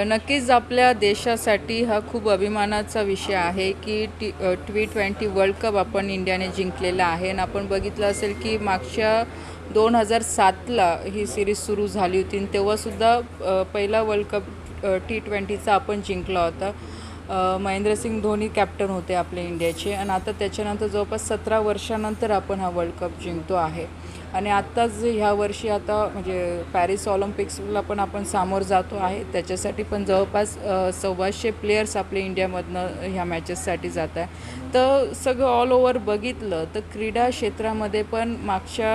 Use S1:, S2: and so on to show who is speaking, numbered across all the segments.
S1: नक्कीच आपल्या देशासाठी हा खूप अभिमानाचा विषय आहे की T20 वर्ल्ड कप आपण इंडियाने जिंकलेला आहे आणि आपण बघितलं असेल की मागच्या 2007ला ही सिरीज सुरू झाली होती आणि तेव्हासुद्धा पहिला वर्ल्ड कप T20चा आपण जिंकला होता. महेंद्रसिंग धोनी कॅप्टन होते आपल्या इंडियाचे आणि आता त्याच्यानंतर जवळपास 17 वर्षानंतर आपण हा वर्ल्ड कप जिंकतो आहे. आणि आत्ताच ह्या वर्षी आता म्हणजे पॅरिस ऑलिम्पिक्सला पण आपण सामोर जातो आहे. त्याच्यासाठी पण जवळपास 1,200 प्लेयर्स आपल्या इंडियामधनं ह्या मॅचेससाठी जात आहे. तर सगळं ऑल ओव्हर बघितलं तर क्रीडा क्षेत्रामध्ये पण मागच्या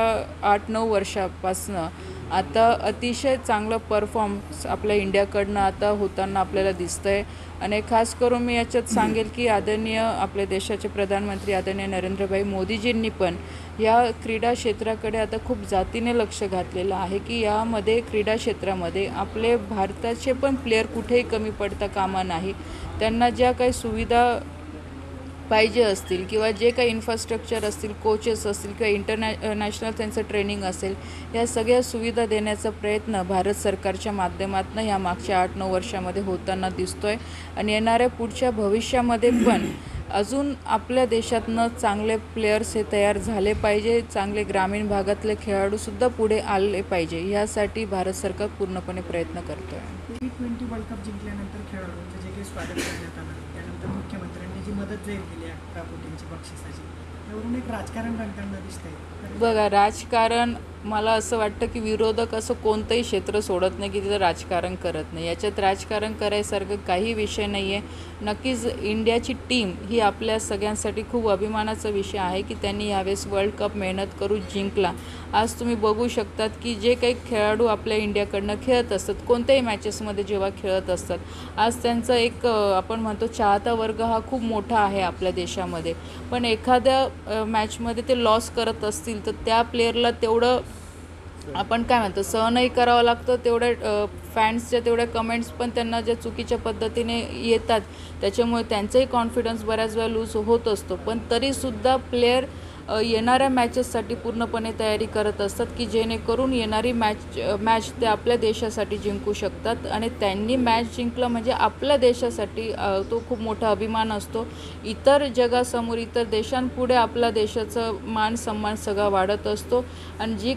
S1: 8-9 वर्षापासनं आता अतिशय चांगलं परफॉर्मन्स आपल्या इंडियाकडनं आता होताना आपल्याला दिसतं आहे. आणि खास करून मी याच्यात सांगेल की आदरणीय आपल्या देशाचे प्रधानमंत्री आदरणीय नरेंद्रभाई मोदीजींनी पण या क्रीडा क्षेत्राकडे आता खूप जातीने लक्ष घातलेलं आहे की यामध्ये क्रीडा क्षेत्रामध्ये आपले भारताचे पण प्लेयर कुठेही कमी पडता कामा नाही. त्यांना ज्या काही सुविधा पाहिजे असतील किंवा जे काही इन्फ्रास्ट्रक्चर असतील, कोचेस असतील किंवा नॅशनल त्यांचं ट्रेनिंग असेल, या सगळ्या सुविधा देण्याचा प्रयत्न भारत सरकारच्या माध्यमातून ह्या मागच्या 8-9 वर्षामध्ये होताना दिसतो आहे. आणि येणाऱ्या पुढच्या भविष्यामध्ये पण अजून आपल्या देशातनं चांगले प्लेयर्स हे तयार झाले पाहिजे, चांगले ग्रामीण भागातले खेळाडूसुद्धा पुढे आले पाहिजे, यासाठी भारत सरकार पूर्णपणे प्रयत्न करतो आहे.
S2: T20 वर्ल्ड कप जिंकल्यानंतर खेळाडूंचं जे काही स्वागत करण्यात आलं, त्यानंतर मुख्यमंत्र्यांनी जी मदत जाहीर केली 11 कोटींची बक्षिसाची, त्यावरून एक राजकारण रंगताना दिसतंय.
S1: बघा, राजकारण मला असं वाटतं की विरोधक असं कोणतंही क्षेत्र सोडत नाही की तिथं राजकारण करत नाही. याच्यात राजकारण करायसारखं काही विषय नाही आहे. नक्कीच इंडियाची टीम ही आपल्या सगळ्यांसाठी खूप अभिमानाचा विषय आहे की त्यांनी यावेळेस वर्ल्ड कप मेहनत करून जिंकला. आज तुम्ही बघू शकतात की जे काही खेळाडू आपल्या इंडियाकडनं खेळत असतात, कोणत्याही मॅचेसमध्ये जेव्हा खेळत असतात, आज त्यांचा एक आपण म्हणतो चाहता वर्ग हा खूप मोठा आहे आपल्या देशामध्ये. पण एखाद्या मॅचमध्ये ते लॉस करत असतील तर त्या प्लेयरला तेवढं आपण काय म्हणतो सहनही करावं लागतं. तेवढ्या फॅन्सच्या तेवढ्या कमेंट्स पण त्यांना ज्या चुकीच्या पद्धतीने येतात त्याच्यामुळे त्यांचाही कॉन्फिडन्स बऱ्याच वेळा लूज होत असतो. पण तरीसुद्धा प्लेयर येणाऱ्या मॅचेससाठी पूर्णपणे तयारी करत असतात की जेणेकरून येणारी मॅच ते आपल्या देशासाठी जिंकू शकतात. आणि त्यांनी मॅच जिंकलं म्हणजे आपल्या देशासाठी तो खूप मोठा अभिमान असतो. इतर जगासमोर इतर देशांपुढे आपल्या देशाचं मान सन्मान सगळा वाढत असतो. आणि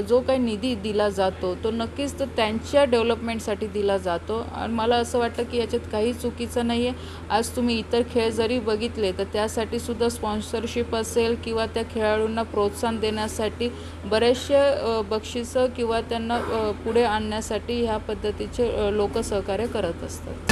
S1: जो काही निधी दिला जातो तो नक्कीच तर त्यांच्या डेव्हलपमेंटसाठी दिला जातो. आणि मला असं वाटतं की याच्यात काही चुकीचं नाही आहे. आज तुम्ही इतर खेळ जरी बघितले तर त्यासाठी सुद्धा स्पॉन्सरशिप असेल किंवा त्या खेळाडूंना प्रोत्साहन देण्यासाठी बरेचसे बक्षिसं किंवा त्यांना पुढे आणण्यासाठी ह्या पद्धतीचे लोक सहकार्य करत असतात.